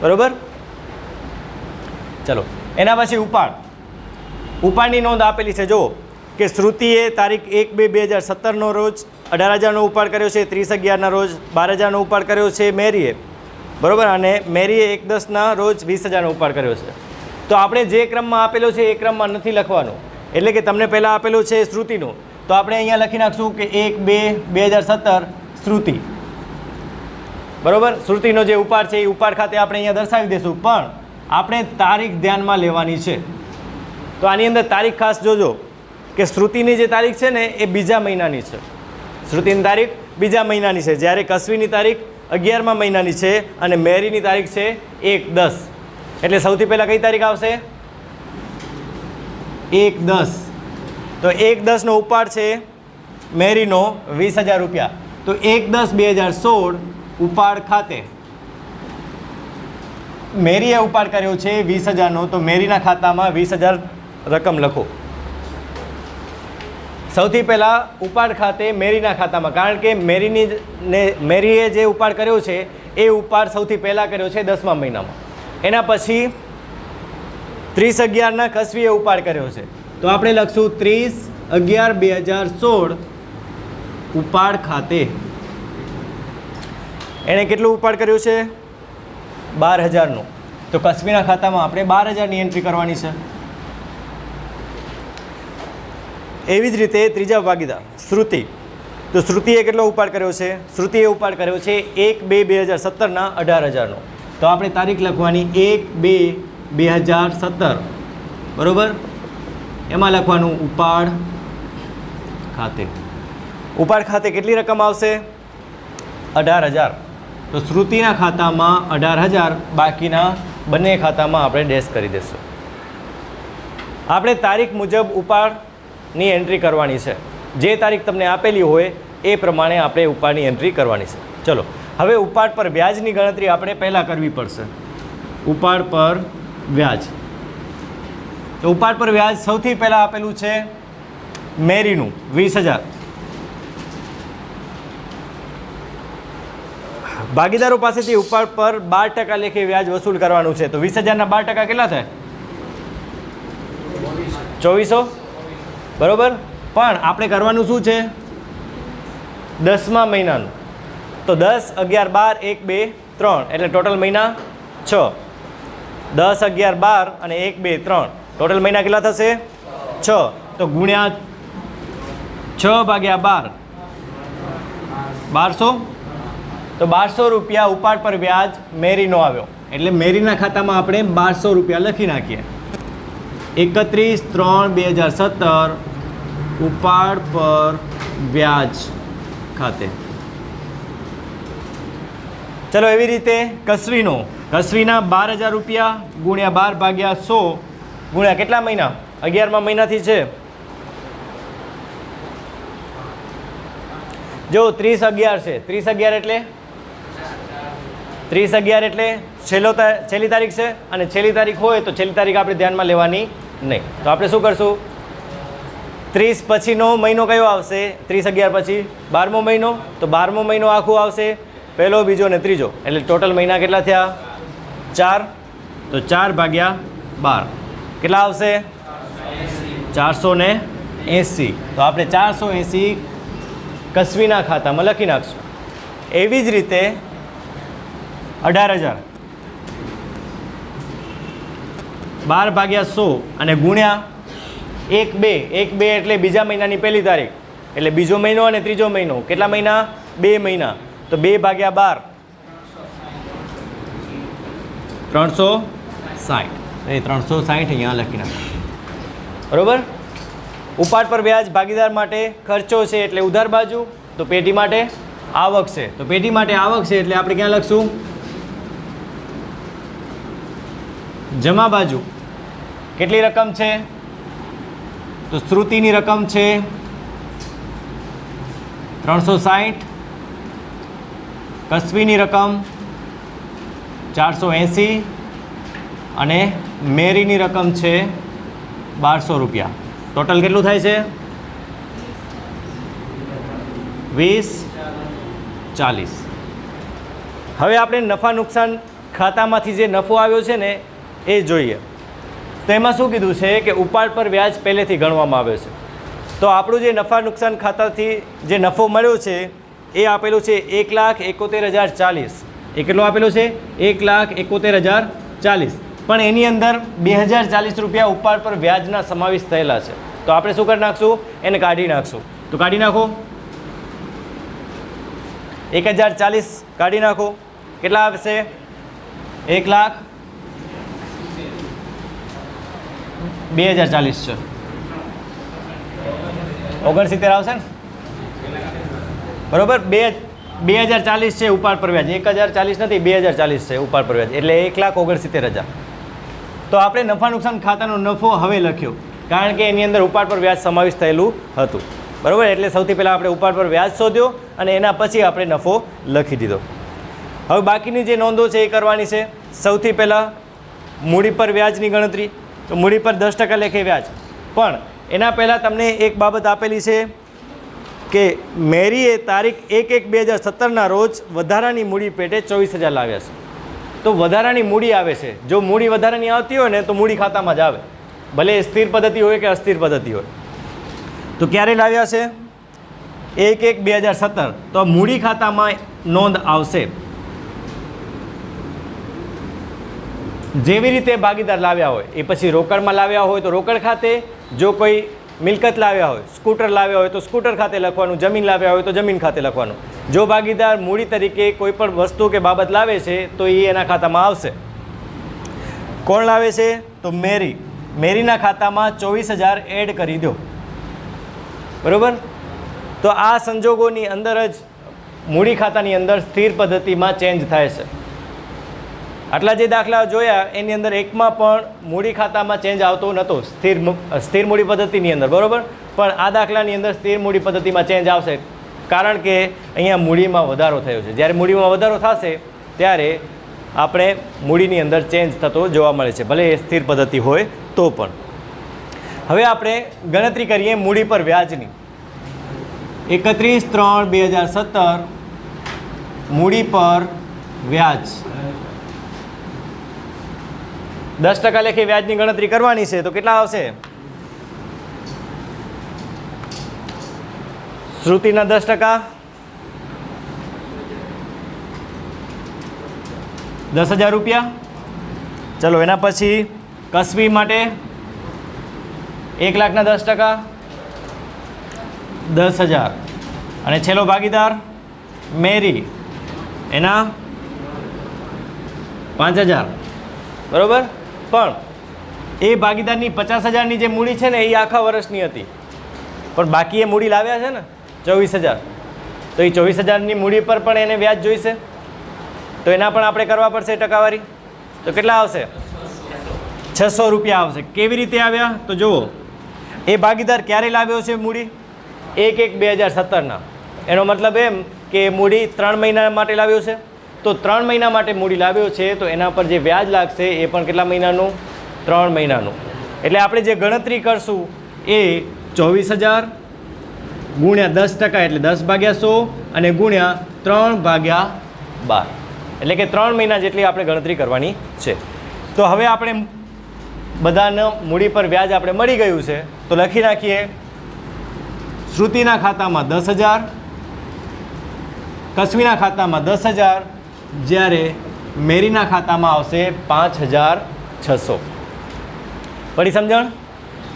બરાબર? ચલો, એના પછી ઉપાડ. ઉપાડની નોંધ આપેલી છે. જુઓ કે શ્રુતિએ તારીખ 1/2/2017 રોજ 18,000નો ઉપાડ કર્યો છે, 30/11 રોજ 12,000નો ઉપાડ કર્યો છે મેરીએ. બરાબર? અને મેરીએ 1/10 રોજ 20,000નો ઉપાડ કર્યો છે. તો આપણે જે ક્રમમાં આપેલો છે એ ક્રમમાં નથી લખવાનું. એટલે કે તમને પહેલાં આપેલું છે શ્રુતિનો, તો આપણે અહીંયા લખી નાખશું કે 1/2/2017 શ્રુતિ. બરાબર? શ્રુતિનો જે ઉપાડ છે એ ઉપાડ ખાતે આપણે અહીંયા દર્શાવી દઈશું, પણ આપણે તારીખ ધ્યાનમાં લેવાની છે. તો આની અંદર તારીખ ખાસ જોજો કે શ્રુતિની જે તારીખ છે ને એ બીજા મહિનાની છે. શ્રુતિની તારીખ બીજા મહિનાની છે, જ્યારે કસ્વીની તારીખ 11મા મહિનાની છે અને મેરીની તારીખ છે 1/10. એટલે સૌથી પહેલાં કઈ તારીખ આવશે? 1/10. તો 1/10નો ઉપાડ છે મેરીનો 20,000 રૂપિયા. તો 1/10/2016 ઉપાડ ખાતે મેરીએ ઉપાડ કર્યો છે 20,000નો, તો મેરીના ખાતામાં 20,000 રકમ લખો. સૌથી પહેલાં ઉપાડ ખાતે મેરીના ખાતામાં, કારણ કે મેરીએ જે ઉપાડ કર્યો છે એ ઉપાડ સૌથી પહેલાં કર્યો છે 10મા મહિનામાં. એના પછી 30/11 કસ્વીએ ઉપાડ કર્યો છે, તો આપણે લખશું 30/11/2016 ઉપાડ ખાતે. એણે કેટલું ઉપાડ કર્યું છે? 12,000નો. તો કસ્વીના ખાતામાં આપણે 12,000ની એન્ટ્રી કરવાની છે. એવી જ રીતે ત્રીજા ભાગીદાર શ્રુતિ. તો શ્રુતિએ કેટલો ઉપાડ કર્યો છે? શ્રુતિએ ઉપાડ કર્યો છે 1/2/2017 18,000નો. તો આપણે તારીખ લખવાની 1/2/2017. બરાબર? એમાં લખવાનું ઉપાડ ખાતે. ઉપાડ ખાતે કેટલી રકમ આવશે? 18,000. તો શ્રુતિના ખાતામાં 18,000, બાકીના બંને ખાતામાં આપણે ડેશ કરી દઈશું. આપણે તારીખ મુજબ ઉપાડની એન્ટ્રી કરવાની છે. જે તારીખ તમને આપેલી હોય એ પ્રમાણે આપણે ઉપાડની એન્ટ્રી કરવાની છે. ચલો, હવે ઉપાડ પર વ્યાજની ગણતરી આપણે પહેલાં કરવી પડશે. ઉપાડ પર વ્યાજ. તો ઉપાડ પર વ્યાજ સૌથી પહેલાં આપેલું છે મેરીનું 20,000. ભાગીદારો પાસેથી ઉપાડ પર 12% લેખે વ્યાજ વસૂલ કરવાનું છે. તો 20,000ના 12% કેટલા થાય? 2400. બરાબર? પણ આપણે કરવાનું શું છે? 10મા મહિનાનું. તો 10, 11, 12, 1, 2, 3 એટલે ટોટલ મહિના 6. 10, 11, 12 અને 1, 2, 3 ટોટલ મહિના કેટલા થશે? 6. તો ગુણ્યા 6/12 1200. તો 1200 રૂપિયા ઉપાડ પર વ્યાજ મેરીનો આવ્યો. એટલે મેરીના ખાતામાં આપણે 1200 રૂપિયા લખી નાખીએ. 31/3/2017 ઉપાડ પર વ્યાજ ખાતે. ચલો એવી રીતે કસવીનો, કસવીના 12,000 રૂપિયા ગુણ્યા 12 ભાગ્યા 100 ગુણ્યા કેટલા મહિના? 11મા મહિનાથી છે. જો 30/11 છે, 30/11 એટલે 30/11 એટલે છેલ્લી તારીખ છે, અને છેલ્લી તારીખ હોય તો છેલ્લી તારીખ આપણે ધ્યાનમાં લેવાની નહીં. તો આપણે શું કરશું? 30 પછીનો મહિનો કયો આવશે? 30/11 પછી 12મો મહિનો, તો 12મો મહિનો આખું આવશે, પહેલો, બીજો ને ત્રીજો, એટલે ટોટલ મહિના કેટલા થયા? 4. તો 4 ભાગ્યા 12 કેટલા આવશે? 480. તો આપણે 480 કસવીના ખાતામાં લખી નાખશું. એવી જ રીતે 18,000 12 ભાગ્યા 100 અને ગુણ્યા 1/2. 1/2 એટલે બીજા મહિનાની પહેલી તારીખ, એટલે બીજો મહિનો અને ત્રીજો મહિનો કેટલા મહિના? 2 મહિના. તો 2 ભાગ્યા 12 360. એ 360 અહીંયા લખી નાખો. બરોબર. ઉપાડ પર વ્યાજ ભાગીદાર માટે ખર્ચો છે એટલે ઉધાર બાજુ, તો પેઢી માટે આવક છે, તો પેઢી માટે આવક છે એટલે આપણે ક્યાં લખશું? જમા બાજુ કેટલી રકમ છે? તો શ્રુતિની રકમ છે 360, કસવીની રકમ 480 અને મેરીની રકમ છે 1200 રૂપિયા. ટોટલ કેટલું થાય છે? 20/40. હવે આપણે નફા નુકસાન ખાતામાંથી જે નફો આવ્યો છે ને એ જોઈએ. તો એમાં શું કીધું છે કે ઉપાડ પર વ્યાજ પહેલેથી ગણવામાં આવે છે. તો આપણું જે નફા નુકસાન ખાતાથી જે નફો મળ્યો છે એ આપેલું છે 1,71,040. એ કેટલો આપેલો છે? 1,71,040. પણ એની અંદર 2,040 રૂપિયા ઉપાડ પર વ્યાજના સમાવેશ થયેલા છે. તો આપણે શું કરી નાખશું? એને કાઢી નાખશું. તો કાઢી નાખો. 1,040 કાઢી નાખો. કેટલા આવશે? 1,02,040 છે. 69 આવશે ને? બરોબર. 2,040 છે ઉપાડ પર વ્યાજ, 1,040 નથી, 2,040 છે ઉપાડ પર વ્યાજ, એટલે 1,69,000. તો આપણે નફા નુકસાન ખાતાનો નફો હવે લખ્યો, કારણ કે એની અંદર ઉપાડ પર વ્યાજ સમાવેશ થયેલું હતું. બરાબર. એટલે સૌથી પહેલાં આપણે ઉપાડ પર વ્યાજ શોધ્યો અને એના પછી આપણે નફો લખી દીધો. હવે બાકીની જે નોંધો છે એ કરવાની છે. સૌથી પહેલાં મૂડી પર વ્યાજની ગણતરી. તો મૂડી પર 10% લેખે વ્યાજ. પણ એના પહેલાં તમને એક બાબત આપેલી છે કે મેરીએ તારીખ 1/1/2017ના રોજ વધારાની મૂડી પેટે 24,000 લાવ્યા છે. તો વધારાની મૂડી આવે છે. જો મૂડી વધારાની આવતી હોય ને તો મૂડી ખાતામાં જ આવે, ભલે સ્થિર પદ્ધતિ હોય કે અસ્થિર પદ્ધતિ હોય. તો ક્યારે લાવ્યા છે? 1/1/2017. તો મૂડી ખાતામાં નોંધ આવશે. જેવી રીતે ભાગીદાર લાવ્યા હોય એ પછી રોકડમાં લાવ્યા હોય તો રોકડ ખાતે, જો કોઈ મિલકત લાવ્યા હોય, સ્કૂટર લાવ્યા હોય તો સ્કૂટર ખાતે લખવાનું, જમીન લાવ્યા હોય તો જમીન ખાતે લખવાનું. જો ભાગીદાર મૂડી તરીકે કોઈ પણ વસ્તુ કે બાબત લાવે છે તો એ એના ખાતામાં આવશે. કોણ લાવે છે? તો મેરી. મેરીના ખાતામાં 24,000 એડ કરી દો. બરાબર. તો આ સંજોગોની અંદર જ મૂડી ખાતાની અંદર સ્થિર પદ્ધતિમાં ચેન્જ થાય છે. આટલા જે દાખલા જોયા એની અંદર એકમાં પણ મૂડી ખાતામાં ચેન્જ આવતો નહોતો સ્થિર મૂડી પદ્ધતિની અંદર. બરાબર. પણ આ દાખલાની અંદર સ્થિર મૂડી પદ્ધતિમાં ચેન્જ આવશે, કારણ કે અહીંયા મૂડીમાં વધારો થયો છે. જ્યારે મૂડીમાં વધારો થશે ત્યારે આપણે મૂડીની અંદર ચેન્જ થતો જોવા મળે છે, ભલે એ સ્થિર પદ્ધતિ હોય તો પણ. હવે આપણે ગણતરી કરીએ મૂડી પર વ્યાજની. 31/3/2017 મૂડી પર વ્યાજ 10% લેખે વ્યાજની ગણતરી કરવાની છે. તો કેટલા આવશે? શ્રુતિના 10% 10,000 રૂપિયા. ચલો એના પછી કસવી માટે 1,00,000ના 10% 10,000. અને છેલ્લો ભાગીદાર મેરી, એના 5,000. બરાબર. પણ એ ભાગીદારની 50,000ની જે મૂડી છે ને એ આખા વર્ષની હતી. પણ બાકી એ મૂડી લાવ્યા છે ને 24,000, તો એ 24,000ની મૂડી પર પણ એને વ્યાજ જોઈશે, તો એના પણ આપણે કરવા પડશે ટકાવારી. તો કેટલા આવશે? 600 રૂપિયા આવશે. કેવી રીતે આવ્યા? તો જુઓ, એ ભાગીદાર ક્યારે લાવ્યો છે મૂડી? 1/1/2017ના. એનો મતલબ એમ કે મૂડી 3 મહિના માટે લાવ્યો છે. તો 3 મહિના માટે મૂડી લાવ્યો છે, તો એના પર જે વ્યાજ લાગશે એ પણ કેટલા મહિનાનું? 3 મહિનાનું. એટલે આપણે જે ગણતરી કરશું એ 24,000 ગુણ્યા 10%, એટલે 10/100 અને ગુણ્યા 3/12, એટલે કે 3 મહિના જેટલી આપણે ગણતરી કરવાની છે. તો હવે આપણે બધાનો મૂડી પર વ્યાજ આપણે મળી ગયું છે, તો લખી નાખીએ. શ્રુતિના ખાતામાં 10,000, કસ્વીના ખાતામાં 10,000, જ્યારે મેરીના ખાતામાં આવશે 5,600. પડી સમજણ?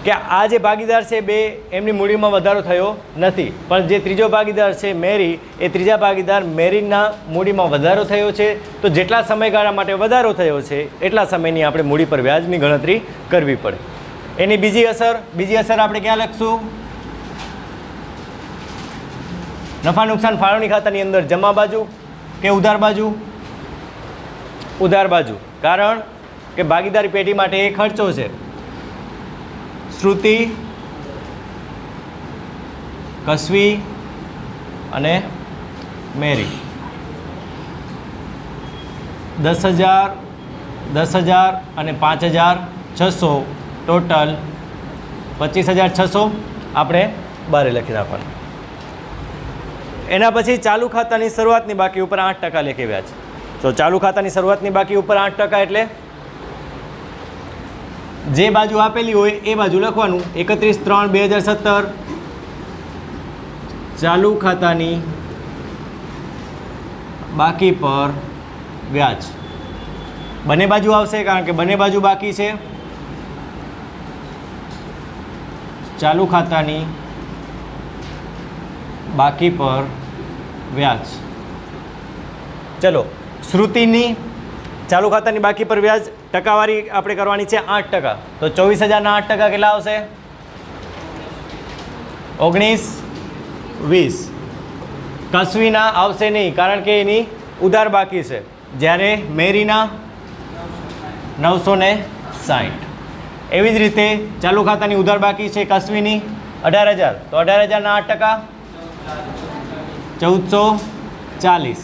કે આ જે ભાગીદાર છે બે, એમની મૂડીમાં વધારો થયો નથી, પણ જે ત્રીજો ભાગીદાર છે મેરી, એ ત્રીજા ભાગીદાર મેરીના મૂડીમાં વધારો થયો છે. તો જેટલા સમયગાળા માટે વધારો થયો છે એટલા સમયની આપણે મૂડી પર વ્યાજની ગણતરી કરવી પડે. એની બીજી અસર આપણે ક્યાં લખશું? નફા નુકસાન ફાળવણી ખાતાની અંદર જમા બાજુ કે ઉધાર બાજુ? ઉધાર બાજુ. કારણ કે ભાગીદારી પેઢી માટે એ ખર્ચો છે. શ્રુતિ, કસ્વી અને મેરી 10,000, 10,000 અને 5,600, ટોટલ 25,600 આપણે બારે લખી નાખવાનું. એના પછી ચાલુ ખાતાની શરૂઆતની બાકી ઉપર 8% લેખે વ્યાજ. તો ચાલુ ખાતાની શરૂઆતની બાકી ઉપર 8% એટલે જે બાજુ આપેલી હોય એ બાજુ લખવાનું. 31/3/2017 ચાલુ ખાતાની બાકી પર વ્યાજ. બંને બાજુ આવશે કારણ કે બંને બાજુ બાકી છે. ચાલુ ખાતાની બાકી પર વ્યાજ. ચલો, શ્રુતિની ચાલુ ખાતાની બાકી પર વ્યાજ ટકાવારી આપણે કરવાની છે 8%. તો 24,000ના 8% કેટલા આવશે? 19-20. કસ્વીના આવશે નહીં કારણ કે એની ઉધાર બાકી છે, જ્યારે મેરીના 960. એવી જ રીતે ચાલુ ખાતાની ઉધાર બાકી છે કસ્વીની 18,000. તો 18,000ના 8% 1,440.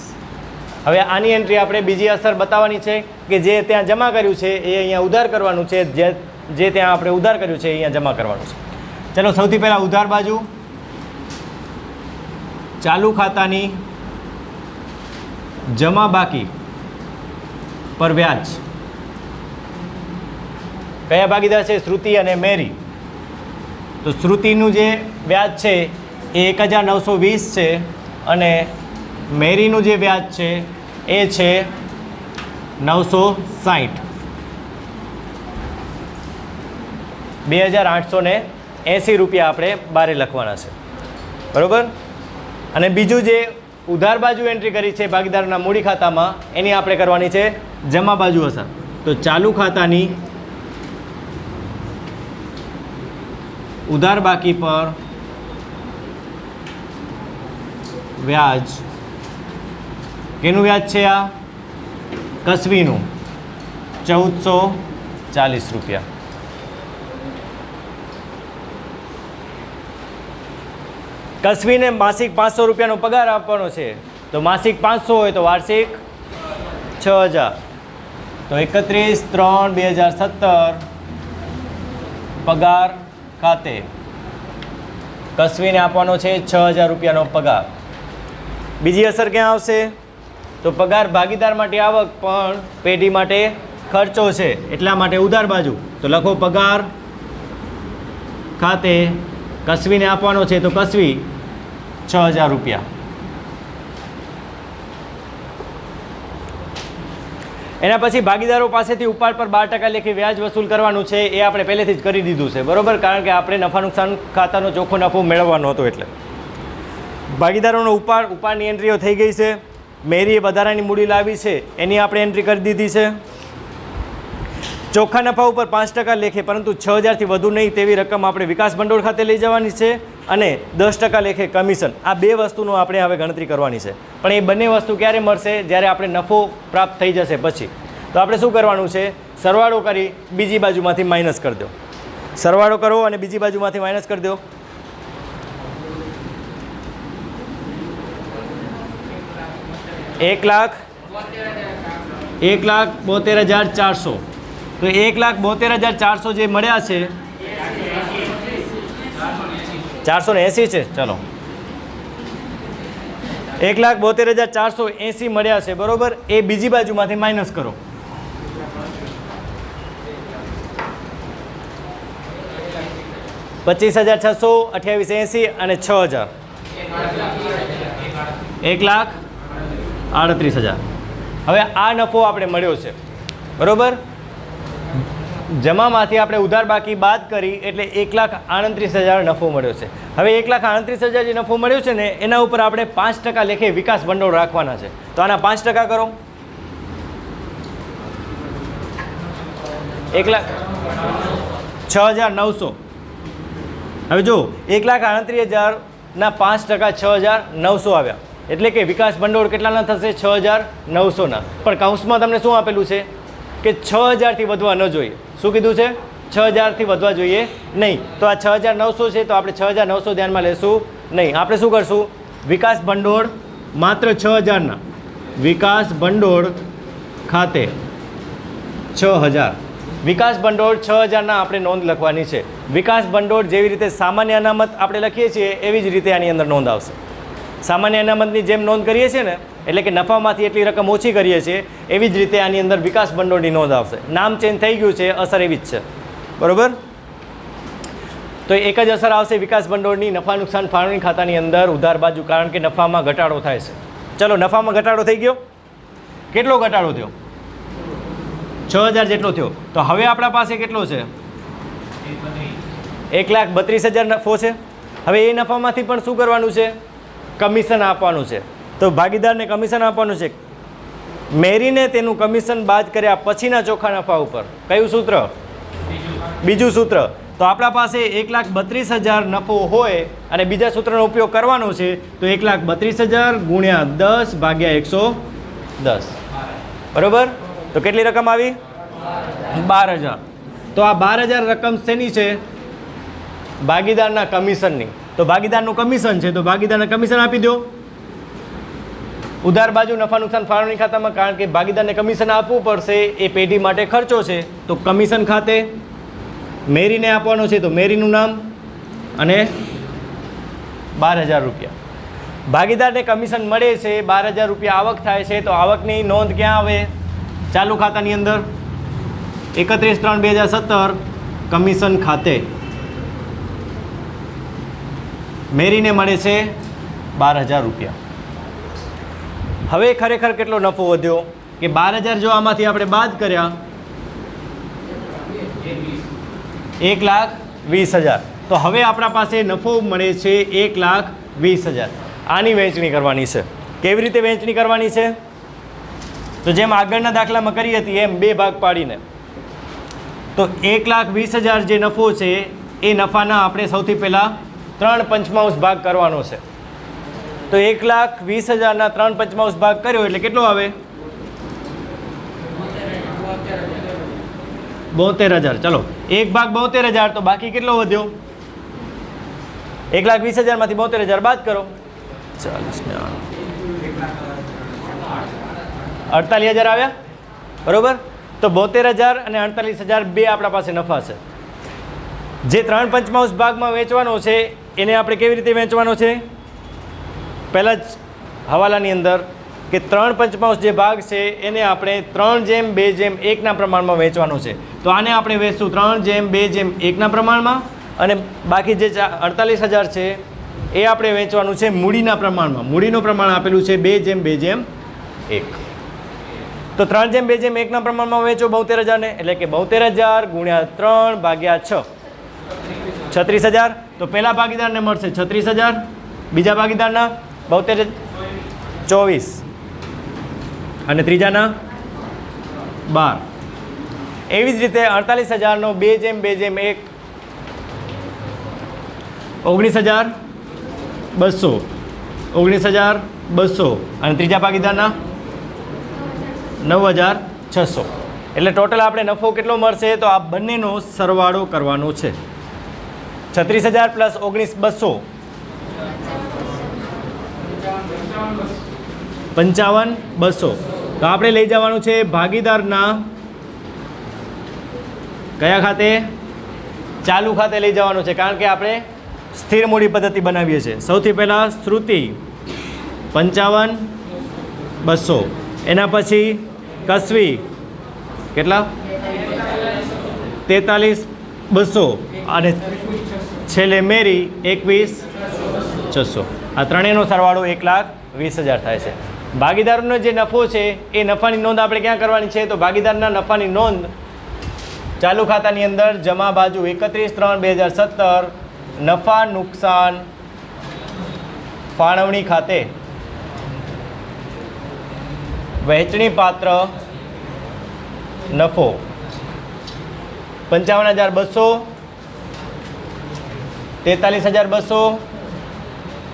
હવે આની એન્ટ્રી આપણે બીજી અસર બતાવવાની છે કે જે ત્યાં જમા કર્યું છે એ અહીંયા ઉધાર કરવાનું છે, જે ત્યાં આપણે ઉધાર કર્યું છે એ અહીંયા જમા કરવાનું છે. ચલો, સૌથી પહેલાં ઉધાર બાજુ. ચાલુ ખાતાની જમા બાકી પર વ્યાજ. કયા ભાગીદાર છે? શ્રુતિ અને મેરી. તો શ્રુતિનું જે વ્યાજ છે એ 1,920 છે અને મેરીનું જે વ્યાજ છે એ છે 960. 2,880 રૂપિયા આપણે બારે લખવાના છે, બરાબર. અને બીજું જે ઉધાર બાજુ એન્ટ્રી કરી છે ભાગીદારોના મૂડી ખાતામાં, એની આપણે કરવાની છે જમા બાજુ અસર. તો ચાલુ ખાતાની ઉધાર બાકી પર વ્યાજ. કેનું વ્યાજ છે આ? કસ્વીનું 1,440 રૂપિયા. કસ્વીને માસિક 500 રૂપિયાનો પગાર આપવાનો છે. તો માસિક 500 હોય તો વાર્ષિક 6,000. તો 31/3/2017 પગાર ખાતે કસ્વીને આપવાનો છે 6,000 રૂપિયાનો પગાર. બીજી અસર ક્યાં આવશે? તો પગાર ભાગીદાર માટે આવક પણ પેઢી માટે ખર્ચો છે, એટલા માટે ઉધાર બાજુ. તો લખો પગાર ખાતે કસ્વીને આપવાનો છે, તો કસ્વી 6,000 રૂપિયા. એના પછી ભાગીદારો પાસેથી ઉપાડ પર 12% લેખે વ્યાજ વસૂલ કરવાનું છે. એ આપણે પહેલેથી જ કરી દીધું છે, બરાબર, કારણ કે આપણે નફા નુકસાન ખાતાનો ચોખ્ખો નફો મેળવવાનો હતો. એટલે ભાગીદારોનો ઉપાડની એન્ટ્રીઓ થઈ ગઈ છે. મેરીએ વધારાની મૂડી લાવી છે, એની આપણે એન્ટ્રી કરી દીધી છે. ચોખ્ખા નફા ઉપર 5% લેખે, પરંતુ 6,000થી વધુ નહીં તેવી રકમ આપણે વિકાસ ભંડોળ ખાતે લઈ જવાની છે. અને 10% લેખે કમિશન, આ બે વસ્તુનો આપણે હવે ગણતરી કરવાની છે. પણ એ બંને વસ્તુ ક્યારે મળશે? જ્યારે આપણે નફો પ્રાપ્ત થઈ જશે પછી. તો આપણે શું કરવાનું છે? સરવાળો કરી બીજી બાજુમાંથી માઇનસ કરી દો. સરવાળો કરો અને બીજી બાજુમાંથી માઇનસ કરી દો. એક લાખ 1,72,400. તો 1,72,400 જે મળ્યા છે 480 છે. ચલો 1,72,480 મળ્યા છે, બરોબર. એ બીજી બાજુમાંથી માઇનસ કરો. ₹25,600, 28,80 અને 6,000, 1,38,000. હવે આ નફો આપણે મળ્યો છે, બરોબર. જમામાંથી આપણે ઉધાર બાકી બાદ કરી એટલે 1,38,000 નફો મળ્યો છે. હવે 1,38,000 જે નફો મળ્યો છે ને એના ઉપર આપણે 5% લેખે વિકાસ ભંડોળ રાખવાના છે. તો આના 5% કરો. 6,900. હવે જો 1,38,000 ના 5% 6,900 આવ્યા, એટલે કે વિકાસ ભંડોળ કેટલાના થશે? 6,900ના. પણ કૌંસમાં તમને શું આપેલું છે કે 6,000થી વધવા ન જોઈએ. શું કીધું છે? 6,000થી વધવા જોઈએ નહીં. તો આ 6,900 છે, તો આપણે 6,900 ધ્યાનમાં લેશું નહીં. આપણે શું કરશું? વિકાસ ભંડોળ માત્ર 6,000ના વિકાસ ભંડોળ ખાતે 6,000. વિકાસ ભંડોળ 6,000ના આપણે નોંધ લખવાની છે. વિકાસ ભંડોળ જેવી રીતે સામાન્ય અનામત આપણે લખીએ છીએ એવી જ રીતે આની અંદર નોંધ આવશે. સામાન્ય અનામતની જેમ નોંધ કરીએ છીએ ને, એટલે કે નફામાંથી એટલી રકમ ઓછી કરીએ છીએ, એવી જ રીતે આની અંદર વિકાસ ભંડોળની નોંધ આવશે. નામ ચેન્જ થઈ ગયું છે, અસર એવી જ છે, બરાબર. તો એક જ અસર આવશે વિકાસ ભંડોળની નફા નુકસાન ફાળવણી ખાતાની અંદર ઉધાર બાજુ, કારણ કે નફામાં ઘટાડો થાય છે. ચલો, નફામાં ઘટાડો થઈ ગયો. કેટલો ઘટાડો થયો? 6,000 જેટલો થયો. તો હવે આપણા પાસે કેટલો છે? 1,32,000 નફો છે. હવે એ નફામાંથી પણ શું કરવાનું છે? કમિશન આપવાનું છે. તો ભાગીદારને કમિશન આપવાનું છે. મેરીને તેનું કમિશન બાદ કર્યા પછીના ચોખ્ખા નફા ઉપર કયું સૂત્ર? બીજું સૂત્ર. તો આપણા પાસે 1,32,000 નફો હોય અને બીજા સૂત્રનો ઉપયોગ કરવાનો છે. તો 1,32,000 ગુણ્યા 10 ભાગ્યા 110, બરોબર. તો કેટલી રકમ આવી? 12,000. તો આ 12,000 રકમ શેની છે? ભાગીદારના કમિશનની. તો ભાગીદારનું કમિશન છે, તો ભાગીદારને કમિશન આપી દો. ઉધાર બાજુ નફા નુકસાન ફાળવણી ખાતામાં, કારણ કે ભાગીદારને કમિશન આપવું પડશે, એ પેઢી માટે ખર્ચો છે. તો કમિશન ખાતે મેરીને આપવાનો છે, તો મેરીનું નામ અને 12,000 રૂપિયા. ભાગીદારને કમિશન મળે છે, 12,000 રૂપિયા આવક થાય છે. તો આવકની નોંધ ક્યાં આવે? ચાલુ ખાતાની અંદર 31/3/2017 કમિશન ખાતે મેરીને મળે છે 12,000 રૂપિયા. હવે ખરેખર કેટલો નફો વધ્યો કે 12,000 જો આમાંથી આપણે બાદ કર્યા 1,20,000. તો હવે આપણા પાસે નફો મળે છે 1,20,000. આની વહેંચણી કરવાની છે. કેવી રીતે વહેંચણી કરવાની છે? તો જેમ આગળના દાખલામાં કરી હતી એમ બે ભાગ પાડીને. તો 1,20,000 જે નફો છે એ નફાના આપણે સૌથી પહેલાં 3/5 ભાગ કરવાનો છે. તો 1,20,000ના 3/5 ભાગ કર્યો એટલે કેટલો આવે? 72,000. ચલો, એક ભાગ 72,000, તો બાકી કેટલો વધ્યો? 1,20,000માંથી 72,000 બાદ કરો. 48,000 આવ્યા, બરોબર. તો 72,000 અને 48,000 બે આપણા પાસે નફા છે. જે 3/5 ભાગમાં વેચવાનો છે એને આપણે કેવી રીતે વેચવાનો છે? પહેલાં જ હવાલાની અંદર કે 3/5 જે ભાગ છે એને આપણે 3/2/1ના પ્રમાણમાં વેચવાનો છે. તો આને આપણે વેચશું 3/2/1ના પ્રમાણમાં, અને બાકી જે 48,000 છે એ આપણે વેચવાનું છે મૂડીના પ્રમાણમાં. મૂડીનું પ્રમાણ આપેલું છે 2/2/1. તો 3/2/1ના પ્રમાણમાં વેચો 72,000ને, એટલે કે 72,000 ગુણ્યા 3 ભાગ્યા 6, 36,000. તો પહેલા ભાગીદારને મળશે 36,000, બીજા ભાગીદારના 72 24 અને ત્રીજાના 12. એવી જ રીતે 48,000નો 2/2/1 19,200 19,200 અને ત્રીજા ભાગીદારના 9,600. એટલે ટોટલ આપણે નફો કેટલો મળશે તો આ બંનેનો સરવાળો કરવાનો છે. 36,000 પ્લસ 19,200 55,200. તો આપણે લઈ જવાનું છે ભાગીદારના કયા ખાતે? ચાલુ ખાતે લઈ જવાનું છે, કારણ કે આપણે સ્થિર મૂડી પદ્ધતિ બનાવીએ છીએ. સૌથી પહેલાં શ્રુતિ 55,200, એના પછી કસવી કેટલા 43,200 અને છેલ્લે મેરી 21,600. આ ત્રણેયનો સરવાળો 1,20,000 થાય છે. ભાગીદારોનો જે નફો છે એ નફાની નોંધ આપણે ક્યાં કરવાની છે તો ભાગીદારના નફાની નોંધ ચાલુ ખાતાની અંદર જમા બાજુ 31/3/2017 નફા નુકસાન ફાળવણી ખાતે વહેંચણી પાત્ર નફો 55,200 43,200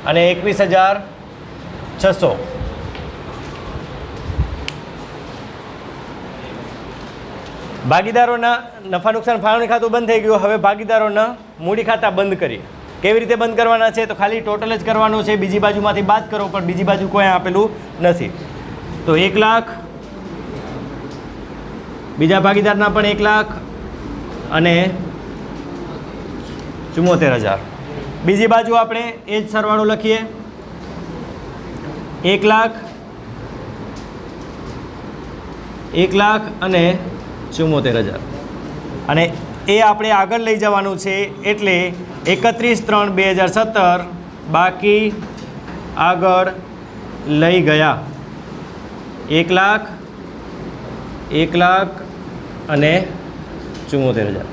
અને 21,600. ભાગીદારોના નફા નુકસાન ફાળવણી ખાતું બંધ થઈ ગયું. હવે ભાગીદારોના મૂડી ખાતા બંધ કરીએ. કેવી રીતે બંધ કરવાના છે તો ખાલી ટોટલ જ કરવાનું છે, બીજી બાજુમાંથી બાદ કરો, પણ બીજી બાજુ કોઈ આપેલું નથી. તો 1 લાખ, બીજા ભાગીદારના પણ 1 લાખ અને 74,000. બીજી બાજુ આપણે એ જ સરવાળો લખીએ 1 લાખ અને 74,000 અને એ આપણે આગળ લઈ જવાનું છે. એટલે 31/3/2017 બાકી આગળ લઈ ગયા 1 લાખ અને 74,000.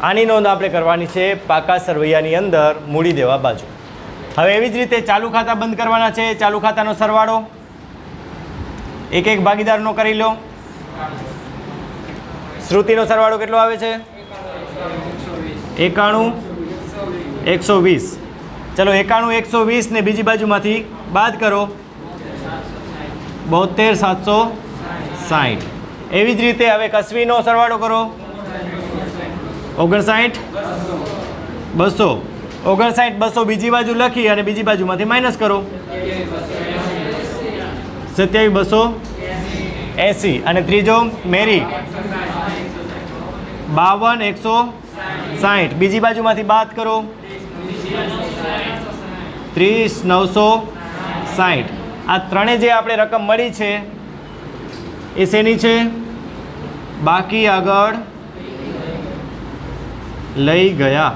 આની નોંધ આપણે કરવાની છે પાકા સરવૈયાની અંદર મૂડી દેવા બાજુ. હવે એવી જ રીતે ચાલુ ખાતા બંધ કરવાના છે. ચાલુ ખાતાનો સરવાળો એક ભાગીદારનો કરી લો. શ્રુતિનો સરવાળો કેટલો આવે છે 91,120. ચલો 91,120 ને બીજી બાજુમાંથી બાદ કરો 72,760. એવી જ રીતે હવે કસવીનો સરવાળો કરો 59,200. 59,200 બીજી બાજુ લખી અને બીજી બાજુમાંથી માઇનસ કરો 27,280. અને ત્રીજો મેરી 52,160. બીજી બાજુમાંથી બાદ કરો 30,960. આ ત્રણે જે આપણે રકમ મળી છે એ શેની છે બાકી આગળ લઈ ગયા.